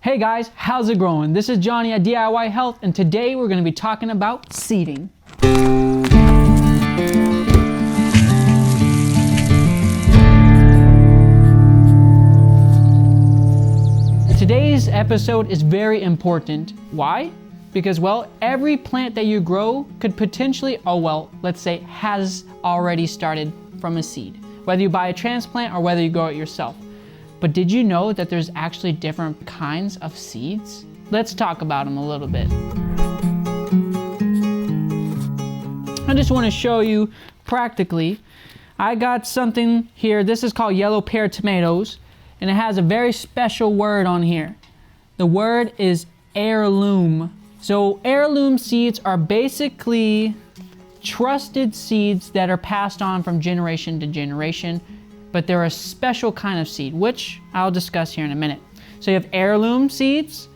Hey guys, how's it going? This is Johnny at DIY Health, and today we're going to be talking about seeding. Today's episode is very important. Why? Because, well, every plant that you grow could potentially, let's say has already started from a seed. Whether you buy a transplant or whether you grow it yourself. But did you know that there's actually different kinds of seeds? Let's talk about them a little bit. I just want to show you practically. I got something here. This is called yellow pear tomatoes, and it has a very special word on here. The word is heirloom. So heirloom seeds are basically trusted seeds that are passed on from generation to generation. But they're a special kind of seed, which I'll discuss here in a minute. So you have heirloom seeds,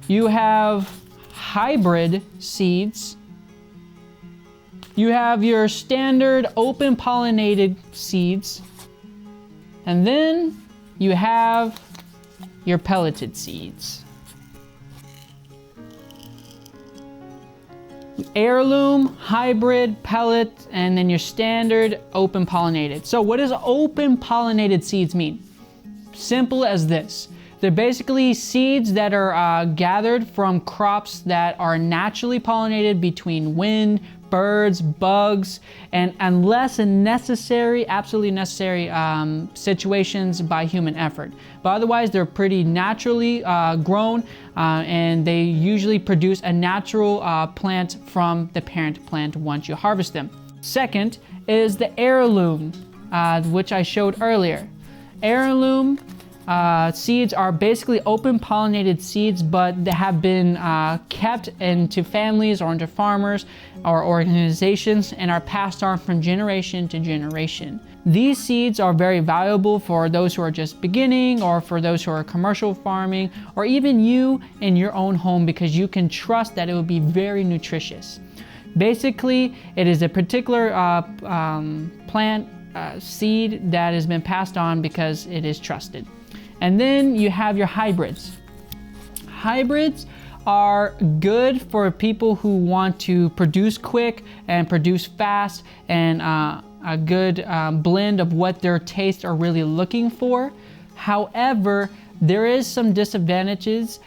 you have hybrid seeds, you have your standard open pollinated seeds, and then you have your pelleted seeds. Heirloom, hybrid, pellet, and then your standard open pollinated. So what does open pollinated seeds mean? Simple as this. They're basically seeds that are gathered from crops that are naturally pollinated between wind, birds, bugs, and unless in absolutely necessary situations by human effort. But otherwise, they're pretty naturally grown, and they usually produce a natural plant from the parent plant once you harvest them. Second is the heirloom, which I showed earlier. Heirloom seeds are basically open pollinated seeds, but they have been kept into families or into farmers or organizations and are passed on from generation to generation. These seeds are very valuable for those who are just beginning, or for those who are commercial farming, or even you in your own home, because you can trust that it will be very nutritious. Basically, it is a particular plant seed that has been passed on because it is trusted. And then you have your hybrids. Hybrids are good for people who want to produce quick and produce fast, and a good blend of what their tastes are really looking for. However, there is some disadvantages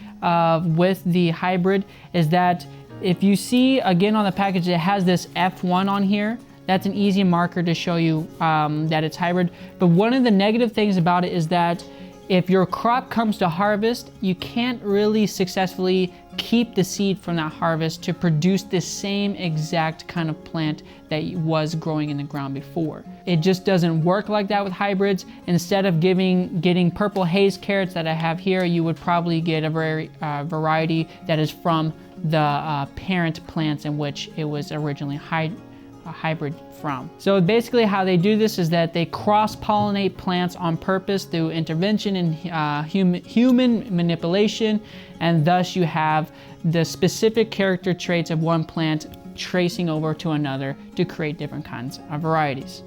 with the hybrid, is that if you see again on the package, it has this F1 on here. That's an easy marker to show you that it's hybrid. But one of the negative things about it is that if your crop comes to harvest, you can't really successfully keep the seed from that harvest to produce the same exact kind of plant that was growing in the ground before. It just doesn't work like that with hybrids. Instead of getting purple haze carrots that I have here, you would probably get a variety that is from the parent plants in which it was originally a hybrid from. So basically how they do this is that they cross-pollinate plants on purpose through intervention and human manipulation, and thus you have the specific character traits of one plant tracing over to another to create different kinds of varieties.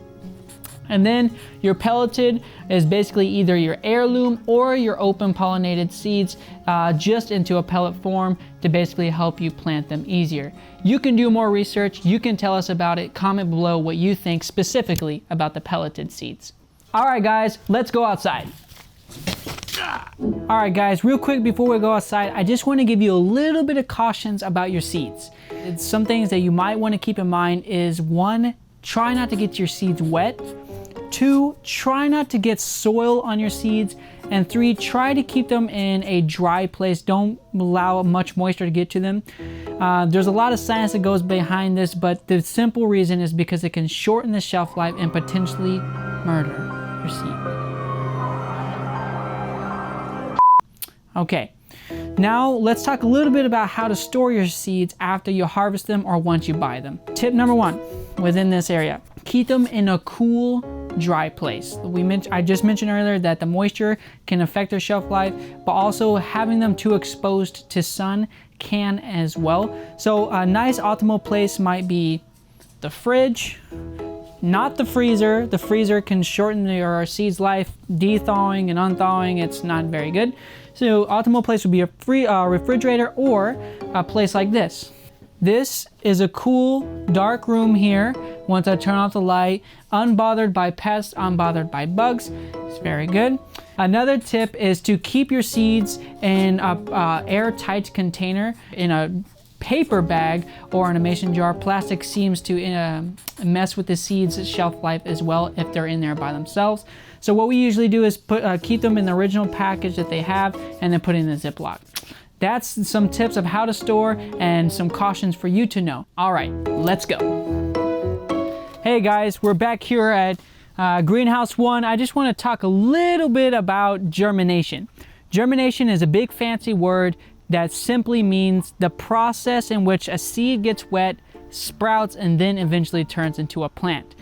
And then your pelleted is basically either your heirloom or your open pollinated seeds just into a pellet form to basically help you plant them easier. You can do more research. You can tell us about it. Comment below what you think specifically about the pelleted seeds. All right, guys, let's go outside. All right, guys, real quick before we go outside, I just want to give you a little bit of cautions about your seeds. Some things that you might want to keep in mind is 1, try not to get your seeds wet. 2, try not to get soil on your seeds. And 3, try to keep them in a dry place. Don't allow much moisture to get to them. There's a lot of science that goes behind this, but the simple reason is because it can shorten the shelf life and potentially murder your seed. Okay, now let's talk a little bit about how to store your seeds after you harvest them or once you buy them. Tip number 1 within this area, keep them in a cool, dry place. I just mentioned earlier that the moisture can affect their shelf life, but also having them too exposed to sun can as well. So a nice optimal place might be the fridge, not the freezer. The freezer can shorten your seed's life, de-thawing and unthawing. It's not very good. So optimal place would be a refrigerator or a place like this. This is a cool, dark room here. Once I turn off the light, unbothered by pests, unbothered by bugs. It's very good. Another tip is to keep your seeds in a airtight container, in a paper bag or in a mason jar. Plastic seems to mess with the seeds' shelf life as well if they're in there by themselves. So what we usually do is keep them in the original package that they have and then put it in a Ziploc. That's some tips of how to store and some cautions for you to know. All right, let's go. Hey guys, we're back here at Greenhouse 1. I just want to talk a little bit about germination. Germination is a big fancy word that simply means the process in which a seed gets wet, sprouts, and then eventually turns into a plant.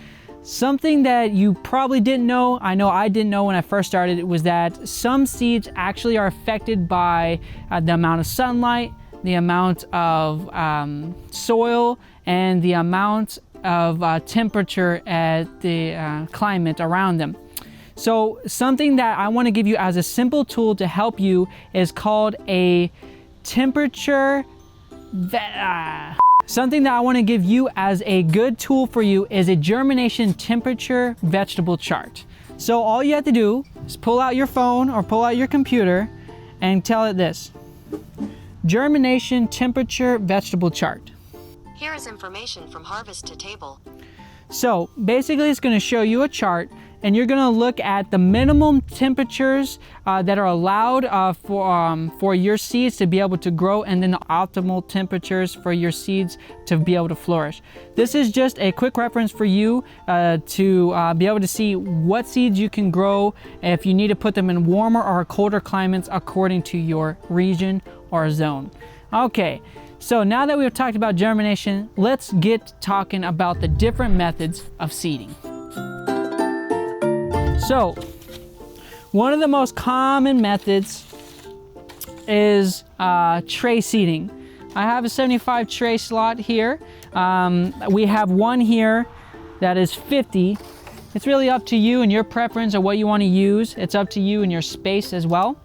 Something that you probably didn't know, I know I didn't know when I first started, was that some seeds actually are affected by the amount of sunlight, the amount of soil, and the amount of temperature at the climate around them. So something that I want to give you as a simple tool to help you is called a temperature Something that I want to give you as a good tool for you is a germination temperature vegetable chart. So all you have to do is pull out your phone or pull out your computer and tell it this: germination temperature vegetable chart. Here is information from harvest to table. So basically it's going to show you a chart, and you're going to look at the minimum temperatures that are allowed for your seeds to be able to grow, and then the optimal temperatures for your seeds to be able to flourish. This is just a quick reference for you to be able to see what seeds you can grow if you need to put them in warmer or colder climates according to your region or zone. Okay. So now that we've talked about germination, let's get talking about the different methods of seeding. So, one of the most common methods is tray seeding. I have a 75 tray slot here. We have one here that is 50. It's really up to you and your preference of what you want to use. It's up to you and your space as well.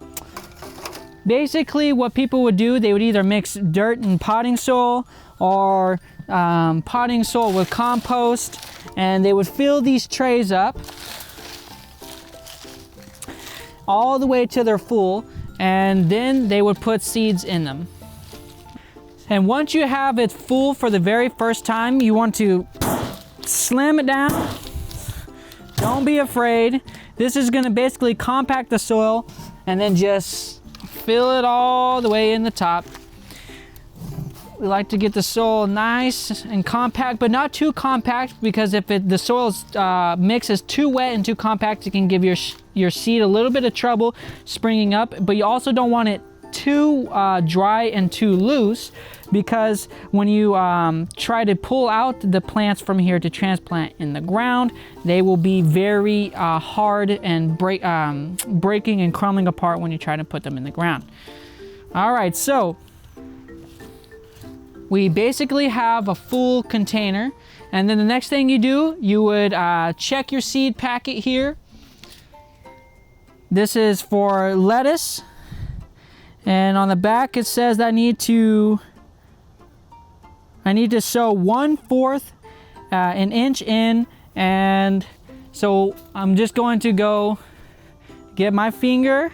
Basically, what people would do, they would either mix dirt and potting soil or potting soil with compost, and they would fill these trays up all the way till they're full, and then they would put seeds in them. And once you have it full for the very first time, you want to slam it down. Don't be afraid. This is going to basically compact the soil and then just fill it all the way in the top. We like to get the soil nice and compact, but not too compact, because if the soil mix is too wet and too compact, it can give your seed a little bit of trouble springing up. But you also don't want it too dry and too loose, because when you try to pull out the plants from here to transplant in the ground, they will be very hard and breaking and crumbling apart when you try to put them in the ground. All right, so we basically have a full container, and then the next thing you do, you would check your seed packet here. This is for lettuce, and on the back it says I need to sow 1/4 an inch in, and so I'm just going to go get my finger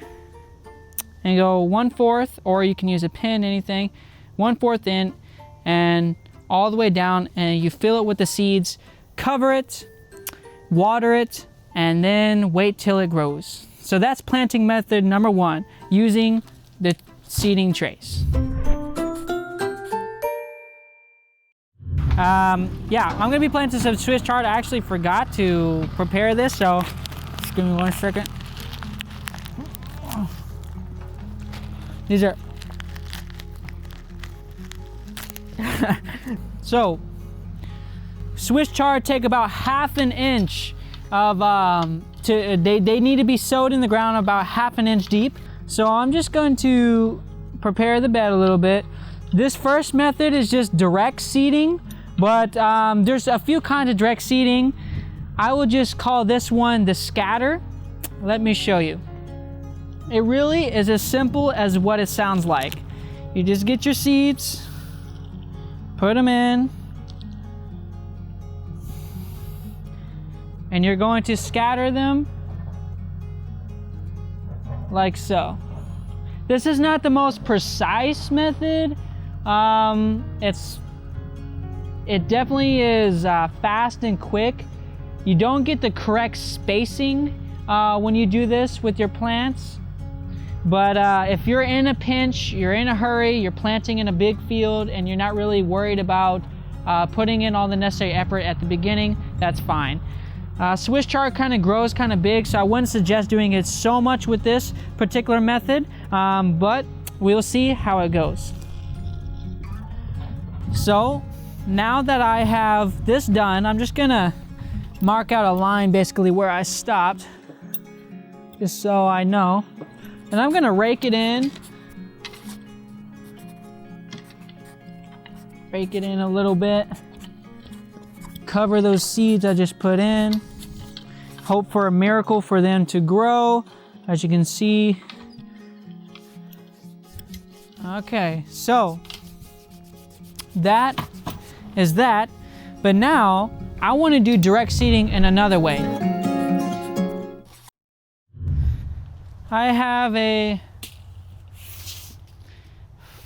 and go 1/4, or you can use a pin, anything, 1/4 in and all the way down, and you fill it with the seeds, cover it, water it, and then wait till it grows. So that's planting method number 1, using the seeding trays. Yeah, I'm gonna be planting some Swiss chard. I actually forgot to prepare this, so just give me 1 second. These are so Swiss chard take about 1/2 inch of they need to be sowed in the ground about 1/2 inch deep. So I'm just going to prepare the bed a little bit. This first method is just direct seeding, but there's a few kinds of direct seeding. I will just call this one the scatter. Let me show you. It really is as simple as what it sounds like. You just get your seeds, put them in, and you're going to scatter them like so. This is not the most precise method. It definitely is fast and quick. You don't get the correct spacing when you do this with your plants. But if you're in a pinch, you're in a hurry, you're planting in a big field, and you're not really worried about putting in all the necessary effort at the beginning, that's fine. Swiss chard kind of grows kind of big, so I wouldn't suggest doing it so much with this particular method, but we'll see how it goes. So now that I have this done, I'm just gonna mark out a line basically where I stopped, just so I know. And I'm gonna rake it in. Rake it in a little bit. Cover those seeds I just put in. Hope for a miracle for them to grow. As you can see. Okay, so that is that. But now I want to do direct seeding in another way. I have a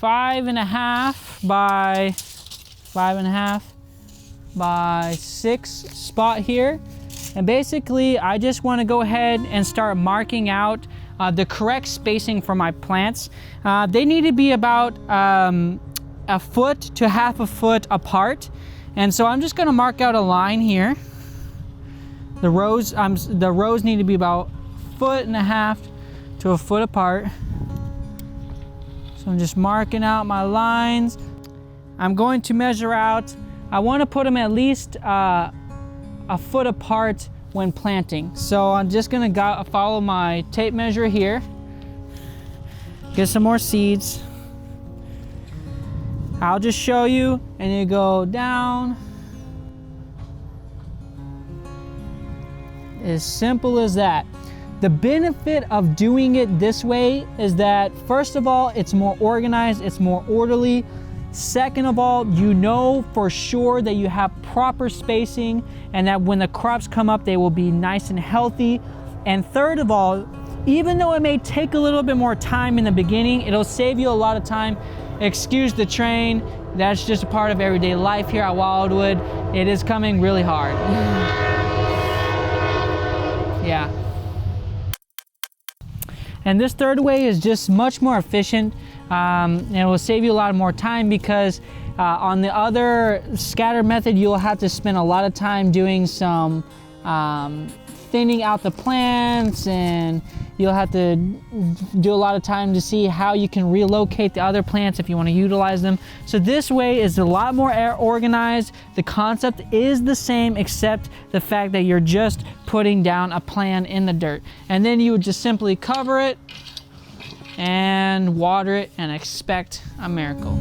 5.5 by 5.5 by 6 spot here. And basically I just want to go ahead and start marking out the correct spacing for my plants. They need to be about a foot to half a foot apart. And so I'm just going to mark out a line here. The rows need to be about 1.5 feet to a foot apart. So I'm just marking out my lines. I'm going to measure out, I want to put them at least a foot apart when planting. So I'm just going to follow my tape measure here. Get some more seeds. I'll just show you, and you go down. As simple as that. The benefit of doing it this way is that, first of all, it's more organized, it's more orderly. Second of all, you know for sure that you have proper spacing and that when the crops come up, they will be nice and healthy. And third of all, even though it may take a little bit more time in the beginning, it'll save you a lot of time. Excuse the train, that's just a part of everyday life here at Wildwood. It is coming really hard. Yeah. And this third way is just much more efficient, and it will save you a lot more time because on the other scatter method, you'll have to spend a lot of time doing some thinning out the plants, and you'll have to do a lot of time to see how you can relocate the other plants if you want to utilize them. So this way is a lot more organized. The concept is the same, except the fact that you're just putting down a plan in the dirt. And then you would just simply cover it and water it and expect a miracle.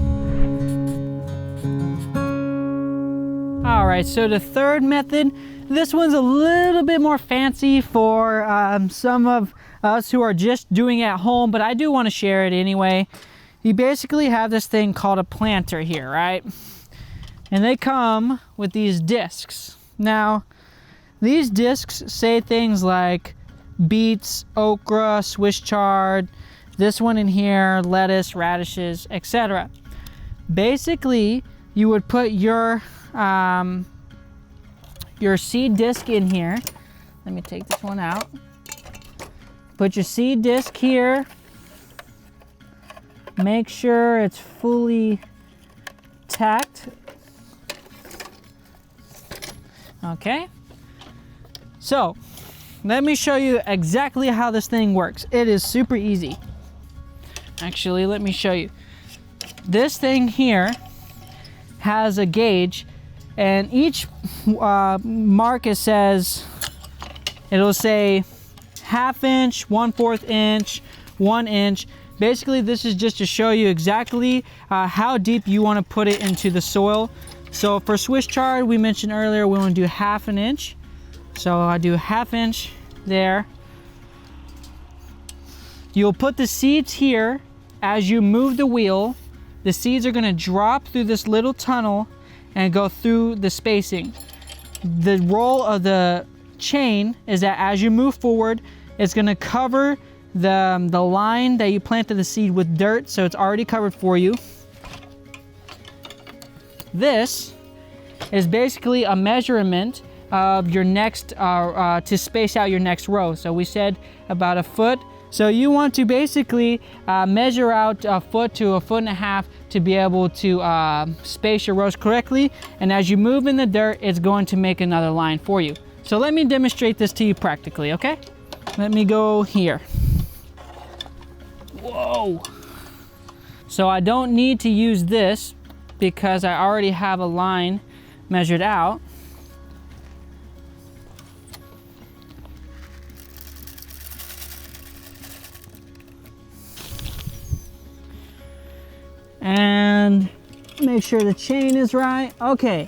All right, so the third method, this one's a little bit more fancy for some of us who are just doing it at home, but I do want to share it anyway. You basically have this thing called a planter here, right? And they come with these discs. Now, these discs say things like beets, okra, Swiss chard, this one in here, lettuce, radishes, etc. Basically, you would put your seed disc in here. Let me take this one out. Put your seed disc here. Make sure it's fully tacked. Okay. So, let me show you exactly how this thing works. It is super easy. Actually, let me show you. This thing here has a gauge, and each mark it says, it'll say 1/2 inch, 1/4 inch, 1 inch. Basically, this is just to show you exactly how deep you want to put it into the soil. So for Swiss chard, we mentioned earlier, we want to do 1/2 inch. So I do 1/2 inch there. You'll put the seeds here. As you move the wheel, the seeds are gonna drop through this little tunnel and go through the spacing. The roll of the chain is that as you move forward, it's gonna cover the line that you planted the seed with dirt, so it's already covered for you. This is basically a measurement of your next, to space out your next row. So we said about a foot. So you want to basically measure out a foot to 1.5 feet to be able to space your rows correctly. And as you move in the dirt, it's going to make another line for you. So let me demonstrate this to you practically, okay? Let me go here. Whoa. So I don't need to use this because I already have a line measured out. And make sure the chain is right. Okay,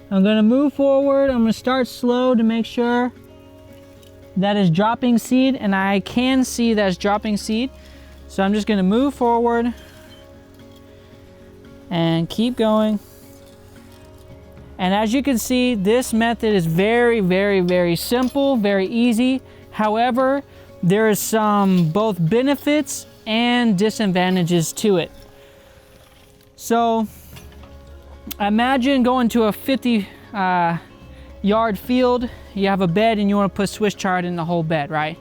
I'm gonna move forward. I'm gonna start slow to make sure that is dropping seed, and I can see that it's dropping seed. So I'm just gonna move forward and keep going. And as you can see, this method is very, very, very simple, very easy. However, there is some both benefits and disadvantages to it. So imagine going to a 50-yard field. You have a bed and you want to put Swiss chard in the whole bed, right?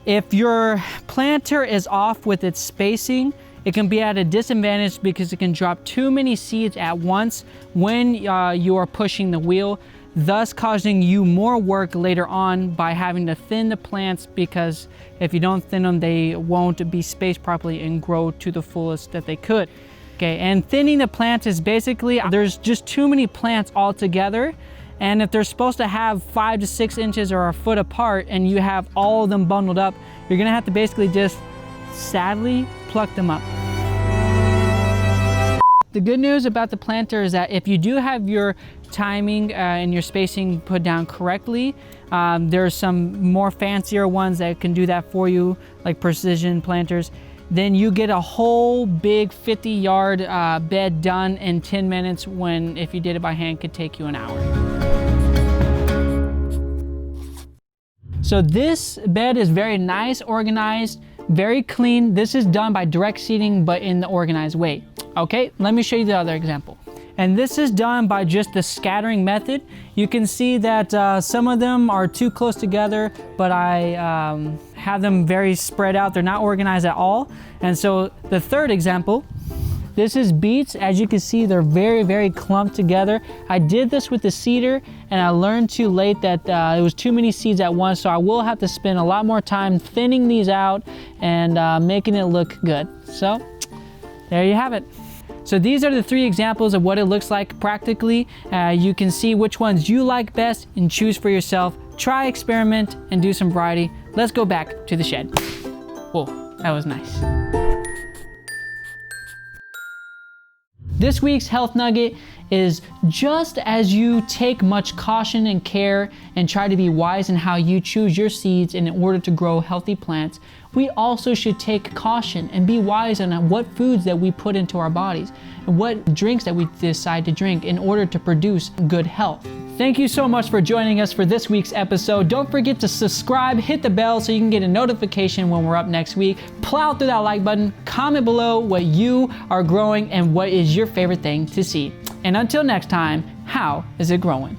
If your planter is off with its spacing, it can be at a disadvantage because it can drop too many seeds at once when you are pushing the wheel, thus causing you more work later on by having to thin the plants, because if you don't thin them, they won't be spaced properly and grow to the fullest that they could. Okay, and thinning the plants is basically, there's just too many plants all together, and if they're supposed to have 5 to 6 inches or a foot apart and you have all of them bundled up, you're gonna have to basically just sadly pluck them up. The good news about the planter is that if you do have your timing and your spacing put down correctly, there's some more fancier ones that can do that for you, like precision planters. Then you get a whole big 50-yard bed done in 10 minutes when, if you did it by hand, could take you an hour. So this bed is very nice, organized, very clean. This is done by direct seeding, but in the organized way. Okay, let me show you the other example. And this is done by just the scattering method. You can see that some of them are too close together, but I have them very spread out. They're not organized at all. And so the third example, this is beets. As you can see, they're very, very clumped together. I did this with the seeder and I learned too late that it was too many seeds at once. So I will have to spend a lot more time thinning these out and making it look good. So there you have it. So these are the 3 examples of what it looks like practically. You can see which ones you like best and choose for yourself. Try, experiment, and do some variety. Let's go back to the shed. Whoa, that was nice. This week's health nugget is just as you take much caution and care and try to be wise in how you choose your seeds in order to grow healthy plants, we also should take caution and be wise on what foods that we put into our bodies and what drinks that we decide to drink in order to produce good health. Thank you so much for joining us for this week's episode. Don't forget to subscribe, hit the bell so you can get a notification when we're up next week. Plow through that like button, comment below what you are growing and what is your favorite thing to see. And until next time, how is it growing?